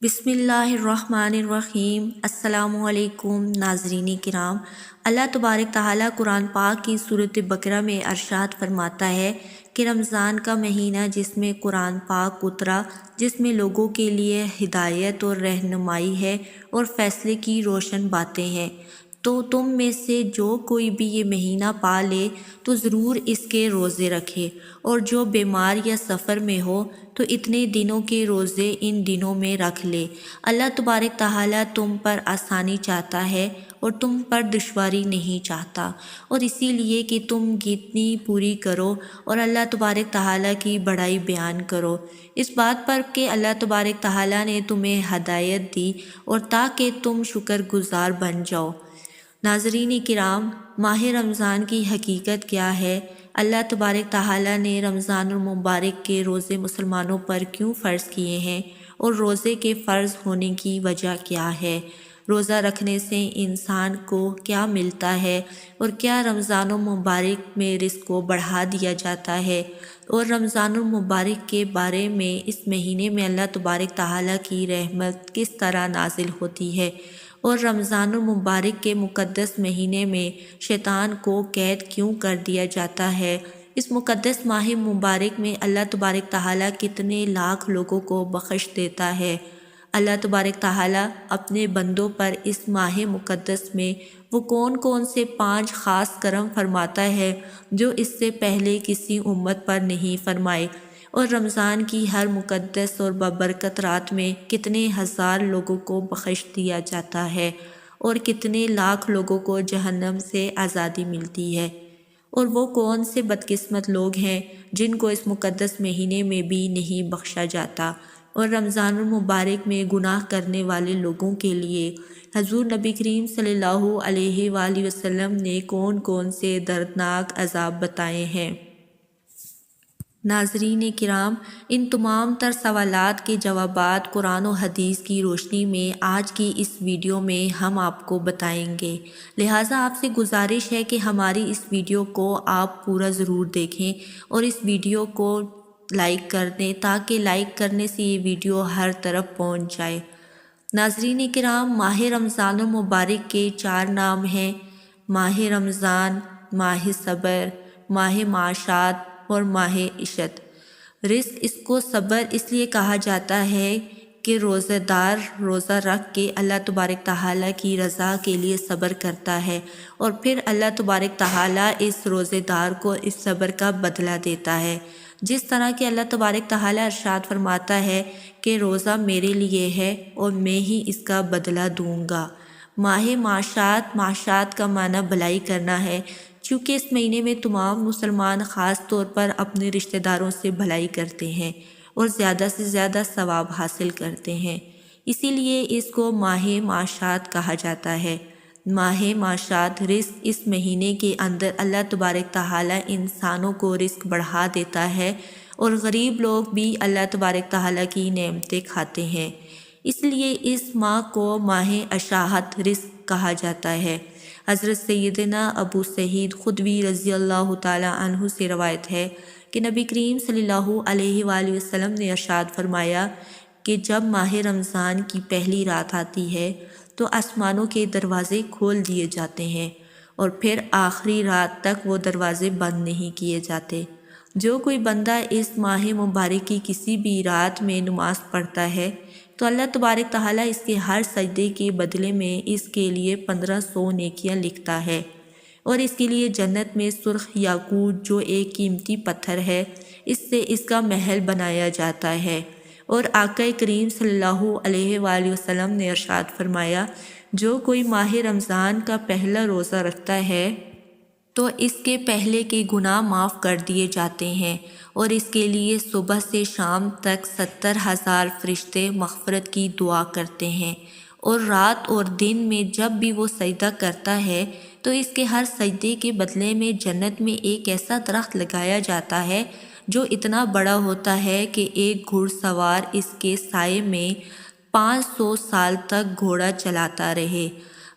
بسم اللہ الرحمن الرحیم۔ السلام علیکم ناظرین کرام۔ اللہ تبارک تعالیٰ قرآن پاک کی سورۃ بقرہ میں ارشاد فرماتا ہے کہ رمضان کا مہینہ جس میں قرآن پاک اترا، جس میں لوگوں کے لیے ہدایت اور رہنمائی ہے اور فیصلے کی روشن باتیں ہیں، تو تم میں سے جو کوئی بھی یہ مہینہ پا لے تو ضرور اس کے روزے رکھے، اور جو بیمار یا سفر میں ہو تو اتنے دنوں کے روزے ان دنوں میں رکھ لے۔ اللہ تبارک تعالیٰ تم پر آسانی چاہتا ہے اور تم پر دشواری نہیں چاہتا، اور اسی لیے کہ تم گنتی پوری کرو اور اللہ تبارک تعالیٰ کی بڑائی بیان کرو، اس بات پر کہ اللہ تبارک تعالیٰ نے تمہیں ہدایت دی اور تاکہ تم شکر گزار بن جاؤ۔ ناظرین کرام، ماہ رمضان کی حقیقت کیا ہے؟ اللہ تبارک تعالیٰ نے رمضان المبارک کے روزے مسلمانوں پر کیوں فرض کیے ہیں، اور روزے کے فرض ہونے کی وجہ کیا ہے؟ روزہ رکھنے سے انسان کو کیا ملتا ہے، اور کیا رمضان المبارک میں رزق کو بڑھا دیا جاتا ہے؟ اور رمضان المبارک کے بارے میں اس مہینے میں اللہ تبارک تعالیٰ کی رحمت کس طرح نازل ہوتی ہے، اور رمضان المبارک کے مقدس مہینے میں شیطان کو قید کیوں کر دیا جاتا ہے؟ اس مقدس ماہ مبارک میں اللہ تبارک تعالیٰ کتنے لاکھ لوگوں کو بخش دیتا ہے؟ اللہ تبارک تعالیٰ اپنے بندوں پر اس ماہ مقدس میں وہ کون سے 5 خاص کرم فرماتا ہے جو اس سے پہلے کسی امت پر نہیں فرمائے، اور رمضان کی ہر مقدس اور بابرکت رات میں کتنے ہزار لوگوں کو بخش دیا جاتا ہے، اور کتنے لاکھ لوگوں کو جہنم سے آزادی ملتی ہے۔ اور وہ کون سے بدقسمت لوگ ہیں جن کو اس مقدس مہینے میں بھی نہیں بخشا جاتا؟ اور رمضان المبارک میں گناہ کرنے والے لوگوں کے لیے حضور نبی کریم صلی اللہ علیہ وآلہ وسلم نے کون سے دردناک عذاب بتائے ہیں؟ ناظرین کرام، ان تمام تر سوالات کے جوابات قرآن و حدیث کی روشنی میں آج کی اس ویڈیو میں ہم آپ کو بتائیں گے، لہٰذا آپ سے گزارش ہے کہ ہماری اس ویڈیو کو آپ پورا ضرور دیکھیں اور اس ویڈیو کو لائک کر دیں تاکہ لائک کرنے سے یہ ویڈیو ہر طرف پہنچ جائے۔ ناظرین کرام، ماہ رمضان المبارک کے 4 نام ہیں: ماہ رمضان، ماہ صبر، ماہ معاشات اور ماہ عشت۔ رزق اس کو صبر اس لیے کہا جاتا ہے کہ روزہ دار روزہ رکھ کے اللہ تبارک تعالیٰ کی رضا کے لیے صبر کرتا ہے، اور پھر اللہ تبارک تعالیٰ اس روزے دار کو اس صبر کا بدلہ دیتا ہے، جس طرح کہ اللہ تبارک تعالیٰ ارشاد فرماتا ہے کہ روزہ میرے لیے ہے اور میں ہی اس کا بدلہ دوں گا۔ ماہ معاشات، معاشات کا معنی بھلائی کرنا ہے، چونکہ اس مہینے میں تمام مسلمان خاص طور پر اپنے رشتہ داروں سے بھلائی کرتے ہیں اور زیادہ سے زیادہ ثواب حاصل کرتے ہیں، اسی لیے اس کو ماہ معاشات کہا جاتا ہے۔ ماہ معاشات، رزق، اس مہینے کے اندر اللہ تبارک تعالیٰ انسانوں کو رزق بڑھا دیتا ہے، اور غریب لوگ بھی اللہ تبارک تعالیٰ کی نعمتیں کھاتے ہیں، اس لیے اس ماہ کو ماہ اشاعت رزق کہا جاتا ہے۔ حضرت سیدنا ابو سعید خدری رضی اللہ تعالیٰ عنہ سے روایت ہے کہ نبی کریم صلی اللہ علیہ وآلہ وسلم نے ارشاد فرمایا کہ جب ماہ رمضان کی پہلی رات آتی ہے تو آسمانوں کے دروازے کھول دیے جاتے ہیں، اور پھر آخری رات تک وہ دروازے بند نہیں کیے جاتے۔ جو کوئی بندہ اس ماہ مبارک کی کسی بھی رات میں نماز پڑھتا ہے تو اللہ تبارک تعالیٰ اس کے ہر سجدے کے بدلے میں اس کے لیے 1500 نیکیاں لکھتا ہے، اور اس کے لیے جنت میں سرخ یاقوت جو ایک قیمتی پتھر ہے، اس سے اس کا محل بنایا جاتا ہے۔ اور آقا کریم صلی اللہ علیہ وآلہ وسلم نے ارشاد فرمایا، جو کوئی ماہ رمضان کا پہلا روزہ رکھتا ہے تو اس کے پہلے کے گناہ معاف کر دیے جاتے ہیں، اور اس کے لیے صبح سے شام تک 70,000 فرشتے مغفرت کی دعا کرتے ہیں، اور رات اور دن میں جب بھی وہ سجدہ کرتا ہے تو اس کے ہر سجدے کے بدلے میں جنت میں ایک ایسا درخت لگایا جاتا ہے جو اتنا بڑا ہوتا ہے کہ ایک گھڑ سوار اس کے سائے میں 500 سال تک گھوڑا چلاتا رہے۔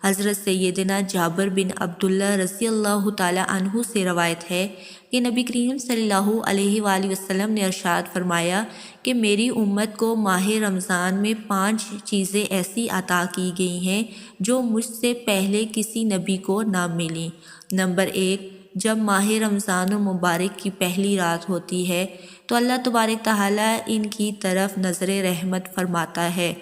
حضرت سیدنا جابر بن عبداللہ رضی اللہ تعالی عنہ سے روایت ہے کہ نبی کریم صلی اللہ علیہ وآلہ وسلم نے ارشاد فرمایا کہ میری امت کو ماہ رمضان میں 5 چیزیں ایسی عطا کی گئی ہیں جو مجھ سے پہلے کسی نبی کو نہ ملیں۔ نمبر 1، جب ماہ رمضان المبارک کی پہلی رات ہوتی ہے تو اللہ تبارک تعالیٰ ان کی طرف نظر رحمت فرماتا ہے،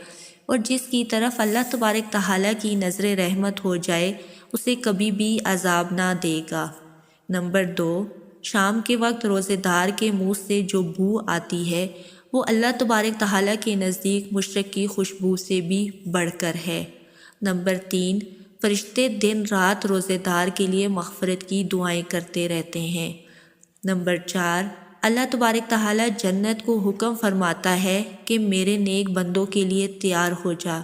اور جس کی طرف اللہ تبارک تعالیٰ کی نظر رحمت ہو جائے اسے کبھی بھی عذاب نہ دے گا۔ نمبر 2، شام کے وقت روزے دار کے منہ سے جو بو آتی ہے وہ اللہ تبارک تعالیٰ کے نزدیک مشرق کی خوشبو سے بھی بڑھ کر ہے۔ نمبر 3، فرشتے دن رات روزے دار کے لیے مغفرت کی دعائیں کرتے رہتے ہیں۔ نمبر 4، اللہ تبارک تعالیٰ جنت کو حکم فرماتا ہے کہ میرے نیک بندوں کے لیے تیار ہو جا،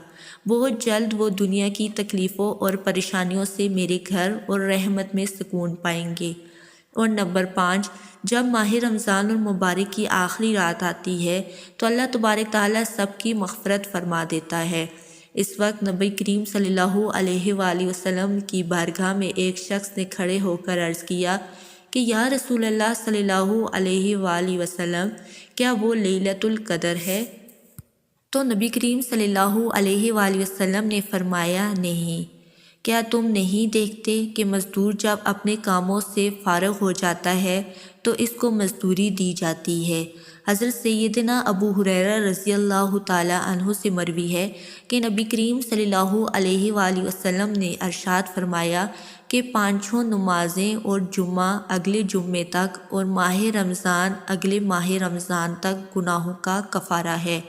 بہت جلد وہ دنیا کی تکلیفوں اور پریشانیوں سے میرے گھر اور رحمت میں سکون پائیں گے۔ اور نمبر 5، جب ماہ رمضان المبارک کی آخری رات آتی ہے تو اللہ تبارک تعالیٰ سب کی مغفرت فرما دیتا ہے۔ اس وقت نبی کریم صلی اللہ علیہ وآلہ وسلم کی بارگاہ میں ایک شخص نے کھڑے ہو کر عرض کیا کہ یا رسول اللہ صلی اللہ علیہ وآلہ وسلم، کیا وہ لیلۃ القدر ہے؟ تو نبی کریم صلی اللہ علیہ وآلہ وسلم نے فرمایا نہیں۔ کیا تم نہیں دیکھتے کہ مزدور جب اپنے کاموں سے فارغ ہو جاتا ہے تو اس کو مزدوری دی جاتی ہے۔ حضرت سیدنا ابو ہریرہ رضی اللہ تعالی عنہ سے مروی ہے کہ نبی کریم صلی اللہ علیہ وآلہ وسلم نے ارشاد فرمایا کہ 5 نمازیں اور جمعہ اگلے جمعے تک اور ماہ رمضان اگلے ماہ رمضان تک گناہوں کا کفارہ ہے،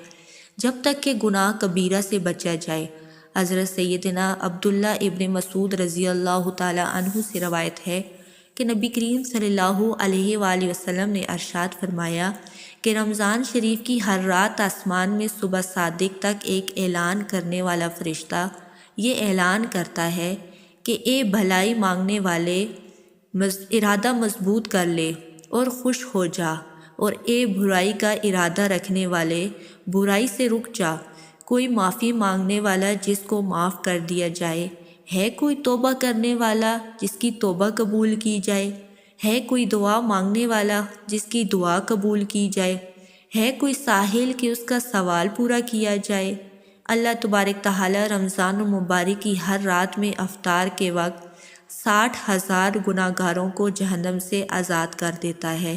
جب تک کہ گناہ کبیرہ سے بچا جائے۔ حضرت سیدنا عبداللہ ابن مسعود رضی اللہ تعالی عنہ سے روایت ہے کہ نبی کریم صلی اللہ علیہ وآلہ وسلم نے ارشاد فرمایا کہ رمضان شریف کی ہر رات آسمان میں صبح صادق تک ایک اعلان کرنے والا فرشتہ یہ اعلان کرتا ہے کہ اے بھلائی مانگنے والے، ارادہ مضبوط کر لے اور خوش ہو جا، اور اے برائی کا ارادہ رکھنے والے، برائی سے رک جا۔ کوئی معافی مانگنے والا جس کو معاف کر دیا جائے، ہے کوئی توبہ کرنے والا جس کی توبہ قبول کی جائے، ہے کوئی دعا مانگنے والا جس کی دعا قبول کی جائے، ہے کوئی سائل کہ اس کا سوال پورا کیا جائے۔ اللہ تبارک تعالیٰ رمضان المبارک کی ہر رات میں افطار کے وقت 60,000 گناہ گاروں کو جہنم سے آزاد کر دیتا ہے،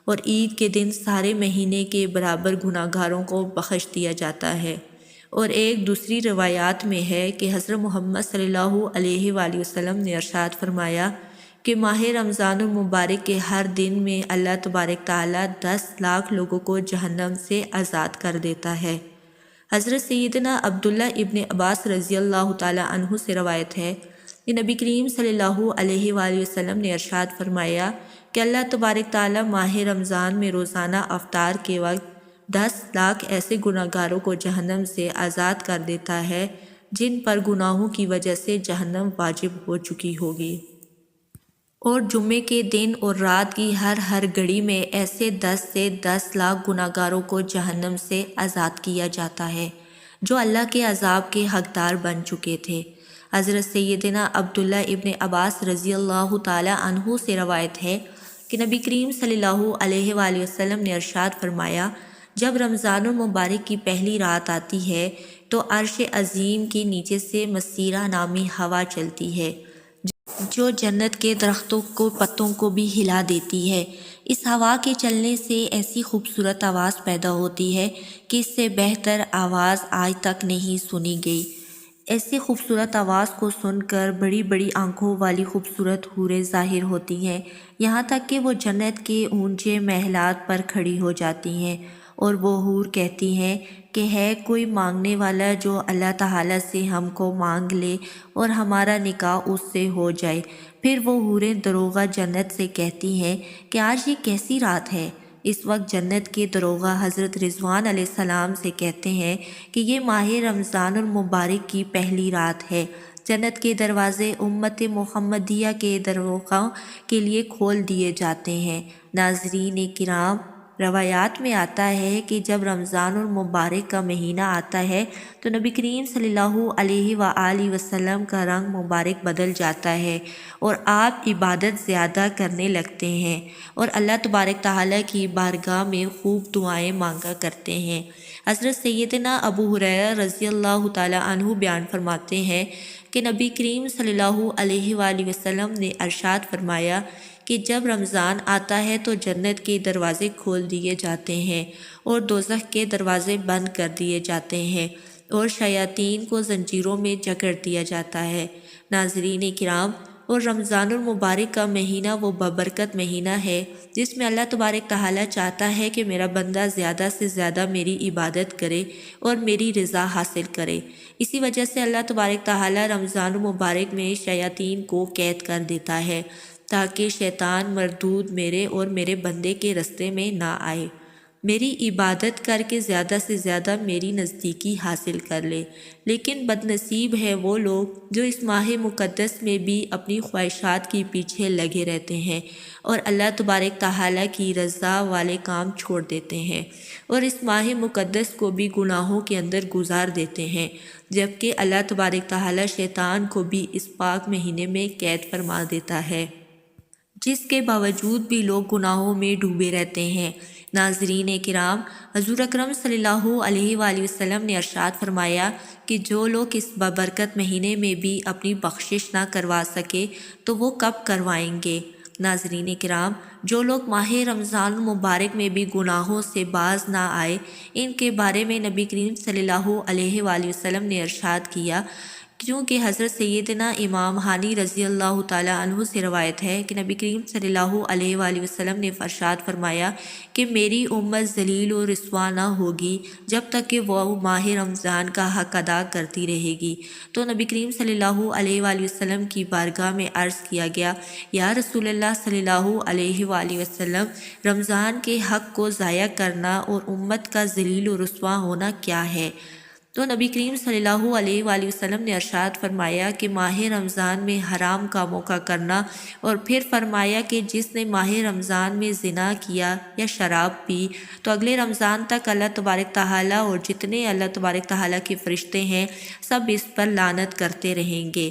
اور عید کے دن سارے مہینے کے برابر گناہ گاروں کو بخش دیا جاتا ہے۔ اور ایک دوسری روایات میں ہے کہ حضرت محمد صلی اللہ علیہ وآلہ وسلم نے ارشاد فرمایا کہ ماہ رمضان المبارک کے ہر دن میں اللہ تبارک تعالیٰ 10 لاکھ لوگوں کو جہنم سے آزاد کر دیتا ہے۔ حضرت سیدنا عبداللہ ابن عباس رضی اللہ تعالی عنہ سے روایت ہے کہ نبی کریم صلی اللہ علیہ وآلہ وسلم نے ارشاد فرمایا کہ اللہ تبارک تعالیٰ ماہ رمضان میں روزانہ افطار کے وقت 10 لاکھ ایسے گناہ گاروں کو جہنم سے آزاد کر دیتا ہے جن پر گناہوں کی وجہ سے جہنم واجب ہو چکی ہوگی۔ اور جمعے کے دن اور رات کی ہر گھڑی میں ایسے 10 سے 10 لاکھ گناہ گاروں کو جہنم سے آزاد کیا جاتا ہے جو اللہ کے عذاب کے حقدار بن چکے تھے۔ حضرت سیدنا عبداللہ ابن عباس رضی اللہ تعالی عنہ سے روایت ہے کہ نبی کریم صلی اللہ علیہ وآلہ وسلم نے ارشاد فرمایا جب رمضان المبارک کی پہلی رات آتی ہے تو عرش عظیم کے نیچے سے مسیرہ نامی ہوا چلتی ہے جو جنت کے درختوں کو پتوں کو بھی ہلا دیتی ہے۔ اس ہوا کے چلنے سے ایسی خوبصورت آواز پیدا ہوتی ہے کہ اس سے بہتر آواز آج تک نہیں سنی گئی۔ ایسی خوبصورت آواز کو سن کر بڑی بڑی آنکھوں والی خوبصورت حوریں ظاہر ہوتی ہیں، یہاں تک کہ وہ جنت کے اونچے محلات پر کھڑی ہو جاتی ہیں، اور وہ حور کہتی ہیں کہ ہے کوئی مانگنے والا جو اللہ تعالیٰ سے ہم کو مانگ لے اور ہمارا نکاح اس سے ہو جائے۔ پھر وہ حوریں دروغہ جنت سے کہتی ہیں کہ آج یہ کیسی رات ہے؟ اس وقت جنت کے دروغہ حضرت رضوان علیہ السلام سے کہتے ہیں کہ یہ ماہ رمضان المبارک کی پہلی رات ہے، جنت کے دروازے امت محمدیہ کے دروغوں کے لیے کھول دیے جاتے ہیں۔ ناظرین کرام، روایات میں آتا ہے کہ جب رمضان المبارک کا مہینہ آتا ہے تو نبی کریم صلی اللہ علیہ وآلہ وسلم کا رنگ مبارک بدل جاتا ہے اور آپ عبادت زیادہ کرنے لگتے ہیں اور اللہ تبارک تعالیٰ کی بارگاہ میں خوب دعائیں مانگا کرتے ہیں۔ حضرت سیدنا ابو ہریرہ رضی اللہ تعالیٰ عنہ بیان فرماتے ہیں کہ نبی کریم صلی اللہ علیہ وآلہ وسلم نے ارشاد فرمایا کہ جب رمضان آتا ہے تو جنت کے دروازے کھول دیے جاتے ہیں اور دوزخ کے دروازے بند کر دیے جاتے ہیں اور شیاطین کو زنجیروں میں جکڑ دیا جاتا ہے۔ ناظرین کرام، اور رمضان المبارک کا مہینہ وہ بابرکت مہینہ ہے جس میں اللہ تبارک تعالیٰ چاہتا ہے کہ میرا بندہ زیادہ سے زیادہ میری عبادت کرے اور میری رضا حاصل کرے۔ اسی وجہ سے اللہ تبارک تعالیٰ رمضان المبارک میں شیاطین کو قید کر دیتا ہے تاکہ شیطان مردود میرے اور میرے بندے کے رستے میں نہ آئے، میری عبادت کر کے زیادہ سے زیادہ میری نزدیکی حاصل کر لے۔ لیکن بد نصیب ہے وہ لوگ جو اس ماہ مقدس میں بھی اپنی خواہشات کے پیچھے لگے رہتے ہیں اور اللہ تبارک تعالیٰ کی رضا والے کام چھوڑ دیتے ہیں اور اس ماہ مقدس کو بھی گناہوں کے اندر گزار دیتے ہیں، جبکہ اللہ تبارک تعالیٰ شیطان کو بھی اس پاک مہینے میں قید فرما دیتا ہے، جس کے باوجود بھی لوگ گناہوں میں ڈوبے رہتے ہیں۔ ناظرین کرام، حضور اکرم صلی اللہ علیہ وآلہ وسلم نے ارشاد فرمایا کہ جو لوگ اس بابرکت مہینے میں بھی اپنی بخشش نہ کروا سکے تو وہ کب کروائیں گے؟ ناظرین کرام، جو لوگ ماہ رمضان المبارک میں بھی گناہوں سے باز نہ آئے، ان کے بارے میں نبی کریم صلی اللہ علیہ وآلہ وسلم نے ارشاد کیا، کیونکہ حضرت سیدنا امام ہانی رضی اللہ تعالیٰ عنہ سے روایت ہے کہ نبی کریم صلی اللہ علیہ وآلہ وسلم نے ارشاد فرمایا کہ میری امت ذلیل و رسوا نہ ہوگی جب تک کہ وہ ماہ رمضان کا حق ادا کرتی رہے گی۔ تو نبی کریم صلی اللہ علیہ وآلہ وسلم کی بارگاہ میں عرض کیا گیا، یا رسول اللہ صلی اللہ علیہ وآلہ وسلم، رمضان کے حق کو ضائع کرنا اور امت کا ذلیل و رسوا ہونا کیا ہے؟ تو نبی کریم صلی اللہ علیہ وآلہ وسلم نے ارشاد فرمایا کہ ماہ رمضان میں حرام کاموں کا کرنا، اور پھر فرمایا کہ جس نے ماہ رمضان میں زنا کیا یا شراب پی تو اگلے رمضان تک اللہ تبارک تعالیٰ اور جتنے اللہ تبارک تعالیٰ کے فرشتے ہیں سب اس پر لعنت کرتے رہیں گے۔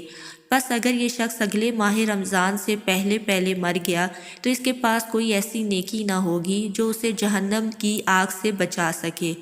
بس اگر یہ شخص اگلے ماہ رمضان سے پہلے مر گیا تو اس کے پاس کوئی ایسی نیکی نہ ہوگی جو اسے جہنم کی آگ سے بچا سکے۔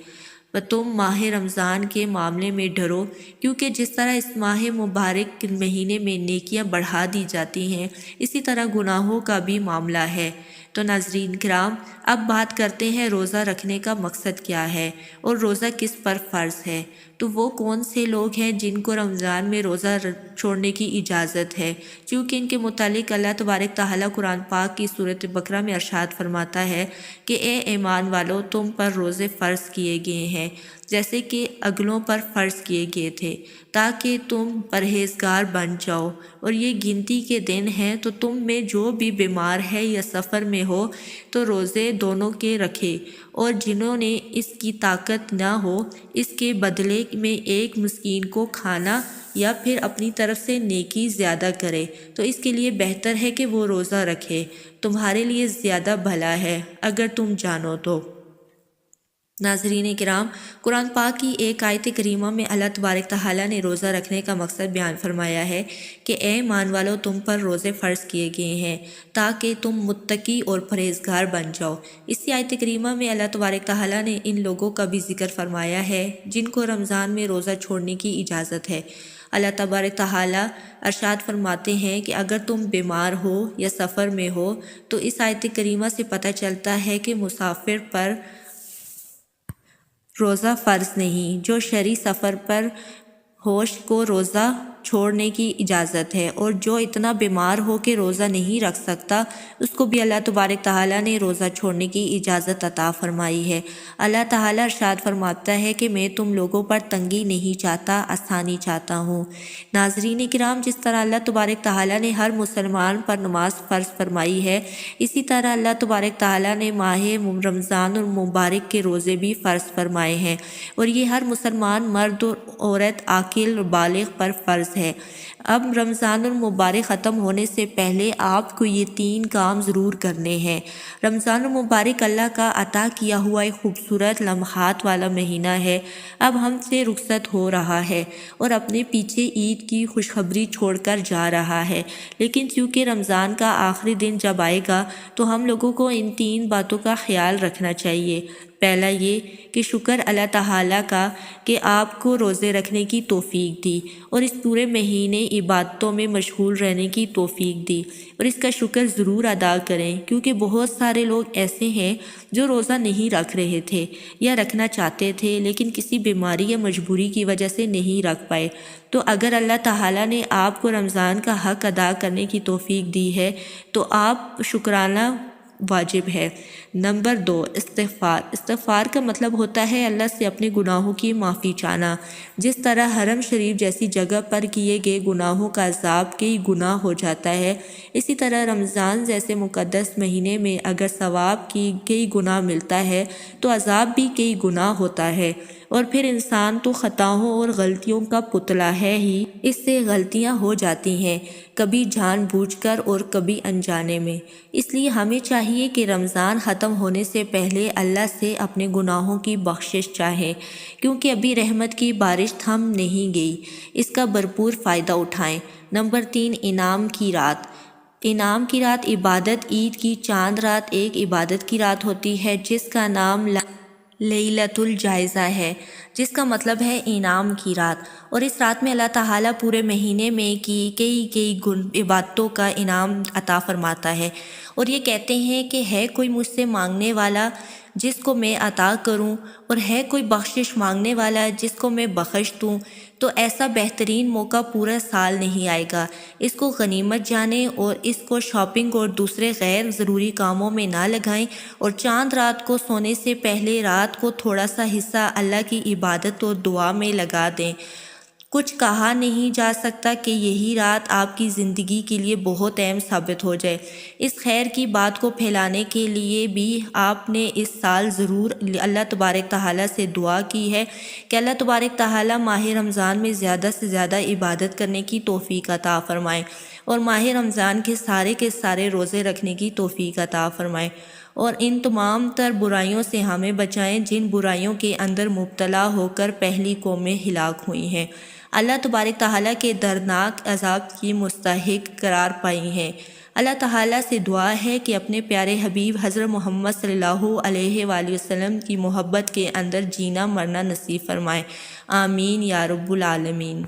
تم ماہ رمضان کے معاملے میں ڈرو، کیونکہ جس طرح اس ماہ مبارک مہینے میں نیکیاں بڑھا دی جاتی ہیں اسی طرح گناہوں کا بھی معاملہ ہے۔ تو ناظرین کرام، اب بات کرتے ہیں روزہ رکھنے کا مقصد کیا ہے اور روزہ کس پر فرض ہے۔ تو وہ کون سے لوگ ہیں جن کو رمضان میں روزہ چھوڑنے کی اجازت ہے؟ چونکہ ان کے متعلق اللہ تبارک تعالیٰ قرآن پاک کی سورۃ بقرہ میں ارشاد فرماتا ہے کہ اے ایمان والو، تم پر روزے فرض کیے گئے ہیں جیسے کہ اگلوں پر فرض کیے گئے تھے، تاکہ تم پرہیزگار بن جاؤ، اور یہ گنتی کے دن ہیں، تو تم میں جو بھی بیمار ہے یا سفر میں ہو تو روزے دونوں کے رکھے، اور جنہوں نے اس کی طاقت نہ ہو اس کے بدلے میں ایک مسکین کو کھانا یا پھر اپنی طرف سے نیکی زیادہ کرے، تو اس کے لیے بہتر ہے کہ وہ روزہ رکھے، تمہارے لیے زیادہ بھلا ہے اگر تم جانو تو۔ ناظرین کرام، قرآن پاک کی ایک آیت کریمہ میں اللہ تبارک تعالیٰ نے روزہ رکھنے کا مقصد بیان فرمایا ہے کہ اے ایمان والو، تم پر روزے فرض کیے گئے ہیں تاکہ تم متقی اور پرہیزگار بن جاؤ۔ اسی آیت کریمہ میں اللہ تبارک تعالیٰ نے ان لوگوں کا بھی ذکر فرمایا ہے جن کو رمضان میں روزہ چھوڑنے کی اجازت ہے۔ اللہ تبارک تعالیٰ ارشاد فرماتے ہیں کہ اگر تم بیمار ہو یا سفر میں ہو تو اس آیت کریمہ سے پتہ چلتا ہے کہ مسافر پر روزہ فرض نہیں، جو شرعی سفر پر ہوش کو روزہ چھوڑنے کی اجازت ہے، اور جو اتنا بیمار ہو کہ روزہ نہیں رکھ سکتا اس کو بھی اللہ تبارک تعالیٰ نے روزہ چھوڑنے کی اجازت عطا فرمائی ہے۔ اللہ تعالیٰ ارشاد فرماتا ہے کہ میں تم لوگوں پر تنگی نہیں چاہتا، آسانی چاہتا ہوں۔ ناظرین کرام، جس طرح اللہ تبارک تعالیٰ نے ہر مسلمان پر نماز فرض فرمائی ہے، اسی طرح اللہ تبارک تعالیٰ نے ماہ رمضان المبارک کے روزے بھی فرض فرمائے ہیں، اور یہ ہر مسلمان مرد اور عورت، عاقل اور بالغ پر فرض فرض ہے۔ اب رمضان المبارک ختم ہونے سے پہلے آپ کو یہ 3 کام ضرور کرنے ہیں۔ رمضان المبارک اللہ کا عطا کیا ہوا ایک خوبصورت لمحات والا مہینہ ہے، اب ہم سے رخصت ہو رہا ہے اور اپنے پیچھے عید کی خوشخبری چھوڑ کر جا رہا ہے۔ لیکن چونکہ رمضان کا آخری دن جب آئے گا تو ہم لوگوں کو ان 3 باتوں کا خیال رکھنا چاہیے۔ پہلا یہ کہ شکر اللہ تعالیٰ کا کہ آپ کو روزے رکھنے کی توفیق دی اور اس پورے مہینے عبادتوں میں مشغول رہنے کی توفیق دی، اور اس کا شکر ضرور ادا کریں، کیونکہ بہت سارے لوگ ایسے ہیں جو روزہ نہیں رکھ رہے تھے یا رکھنا چاہتے تھے لیکن کسی بیماری یا مجبوری کی وجہ سے نہیں رکھ پائے۔ تو اگر اللہ تعالیٰ نے آپ کو رمضان کا حق ادا کرنے کی توفیق دی ہے تو آپ شکرانہ واجب ہے۔ نمبر 2، استغفار۔ استغفار کا مطلب ہوتا ہے اللہ سے اپنے گناہوں کی معافی چاہنا۔ جس طرح حرم شریف جیسی جگہ پر کیے گئے گناہوں کا عذاب کئی گنا ہو جاتا ہے، اسی طرح رمضان جیسے مقدس مہینے میں اگر ثواب کی کئی گنا ملتا ہے تو عذاب بھی کئی گنا ہوتا ہے، اور پھر انسان تو خطاؤں اور غلطیوں کا پتلا ہے ہی، اس سے غلطیاں ہو جاتی ہیں، کبھی جان بوجھ کر اور کبھی انجانے میں۔ اس لیے ہمیں چاہیے کہ رمضان ختم ہونے سے پہلے اللہ سے اپنے گناہوں کی بخشش چاہیں، کیونکہ ابھی رحمت کی بارش تھم نہیں گئی، اس کا بھرپور فائدہ اٹھائیں۔ نمبر 3، انعام کی رات۔ انعام کی رات عبادت عید کی چاند رات ایک عبادت کی رات ہوتی ہے جس کا نام لیلۃ الجائزہ ہے، جس کا مطلب ہے انعام کی رات، اور اس رات میں اللہ تعالیٰ پورے مہینے میں کی کئی عبادتوں کا انعام عطا فرماتا ہے، اور یہ کہتے ہیں کہ ہے کوئی مجھ سے مانگنے والا جس کو میں عطا کروں، اور ہے کوئی بخشش مانگنے والا جس کو میں بخش دوں، تو ایسا بہترین موقع پورا سال نہیں آئے گا۔ اس کو غنیمت جانیں اور اس کو شاپنگ اور دوسرے غیر ضروری کاموں میں نہ لگائیں، اور چاند رات کو سونے سے پہلے رات کو تھوڑا سا حصہ اللہ کی عبادت اور دعا میں لگا دیں۔ کچھ کہا نہیں جا سکتا کہ یہی رات آپ کی زندگی کے لیے بہت اہم ثابت ہو جائے۔ اس خیر کی بات کو پھیلانے کے لیے بھی آپ نے اس سال ضرور اللہ تبارک تعالیٰ سے دعا کی ہے کہ اللہ تبارک تعالیٰ ماہ رمضان میں زیادہ سے زیادہ عبادت کرنے کی توفیق عطا فرمائے، اور ماہ رمضان کے سارے روزے رکھنے کی توفیق عطا فرمائے، اور ان تمام تر برائیوں سے ہمیں بچائیں جن برائیوں کے اندر مبتلا ہو کر پہلی قومیں ہلاک ہوئی ہیں، اللہ تبارک تعالیٰ کے دردناک عذاب کی مستحق قرار پائی ہیں۔ اللہ تعالیٰ سے دعا ہے کہ اپنے پیارے حبیب حضرت محمد صلی اللہ علیہ وآلہ وسلم کی محبت کے اندر جینا مرنا نصیب فرمائے، آمین یا رب العالمین۔